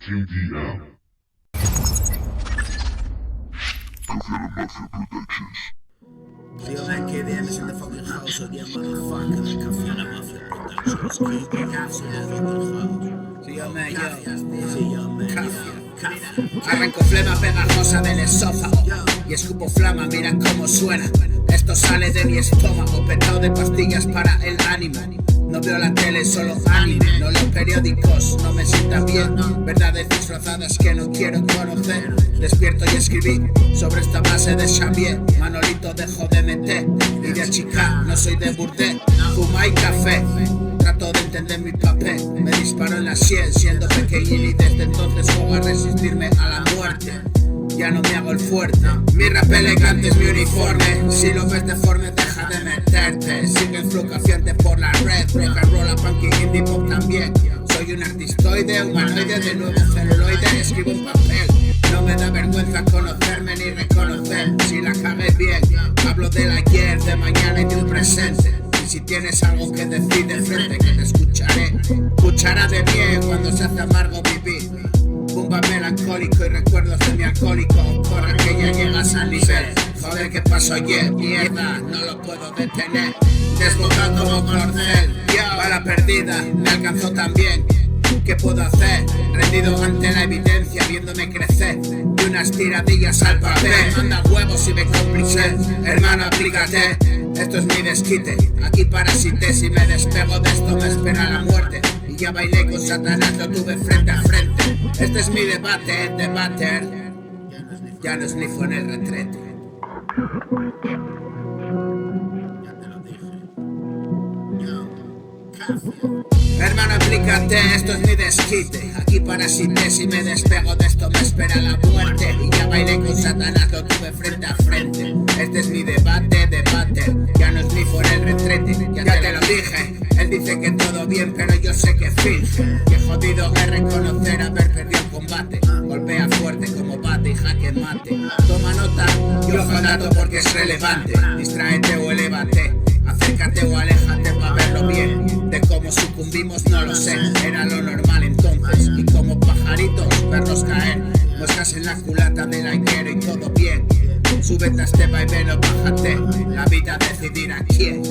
TDM. Coconut Mafia Productions. Yo, man, KBM is in the fucking house, so yeah, motherfucker, man, Coconut Mafia Productions. Café, sí, yo, man, yo. Sí, yo, man, yo. Arranco flema pegajosa del esófago y escupo flama, mira cómo suena. Esto sale de mi estómago, petado de pastillas para el ánimo. No veo la tele, solo anime, no leo periódicos, no me sientan bien. Verdades disfrazadas que no quiero conocer. Despierto y escribí sobre esta base de Xavier. Manolito dejó de meter y de achicar, no soy de burdel. Fuma y café, trato de entender mi papel. Me disparo en la sien siendo pequeñín y desde entonces juego a resistirme a la muerte. Ya no me hago el fuerte, mi rap elegante es mi uniforme. Si lo ves deforme deja de meterte. Sigue el flow cafiante por la red. Rock and roll, punk y indie pop también. Soy un artistoide, humanoide, de nuevo celuloide. Escribo en papel, no me da vergüenza conocerme ni reconocer. Si la cagué bien, hablo del ayer, de mañana y de un presente. Y si tienes algo que decir de frente, que te escucharé. Cuchara de bien cuando se hace amargo vivir. Bumba melancólico y recuerdos de mi alcohólico. Corre que ya llegas al nivel. Joder, ¿qué pasó ayer? Mierda, no lo puedo detener. Desbocado como cordel, bala perdida, me alcanzó también. ¿Qué puedo hacer? Rendido ante la evidencia, viéndome crecer. Y unas tiradillas al papel. Manda huevos y me cómplice. Hermano, aplícate. Esto es mi desquite. Aquí parasité. Si me despego de esto me espera la muerte. Y ya bailé con Satanás, lo tuve frente a frente. Este es mi debate, el debater. Ya no es ni fue en el retrete. Ya te lo dije. Hermano, aplícate, esto es mi desquite. Aquí parasité, si me despego de esto me espera la muerte. Y ya bailé con Satanás, lo tuve frente a frente. Este es mi debate, debater. Ya no es ni por el retrete, ya te lo dije. Él dice que todo bien, pero yo sé que finge. Que jodido es reconocer haber perdido el combate. Golpea fuerte como bate y jaque mate. Toma nota, yo ojo al dato porque es relevante. Distráete o elévate, acércate o aléjate para verlo bien. De cómo sucumbimos no lo sé, era lo normal entonces. Y como pajaritos verlos caer, moscas en la culata del aiguero y todo bien. Súbete a este vaivén o bájate, la vida decidirá quién.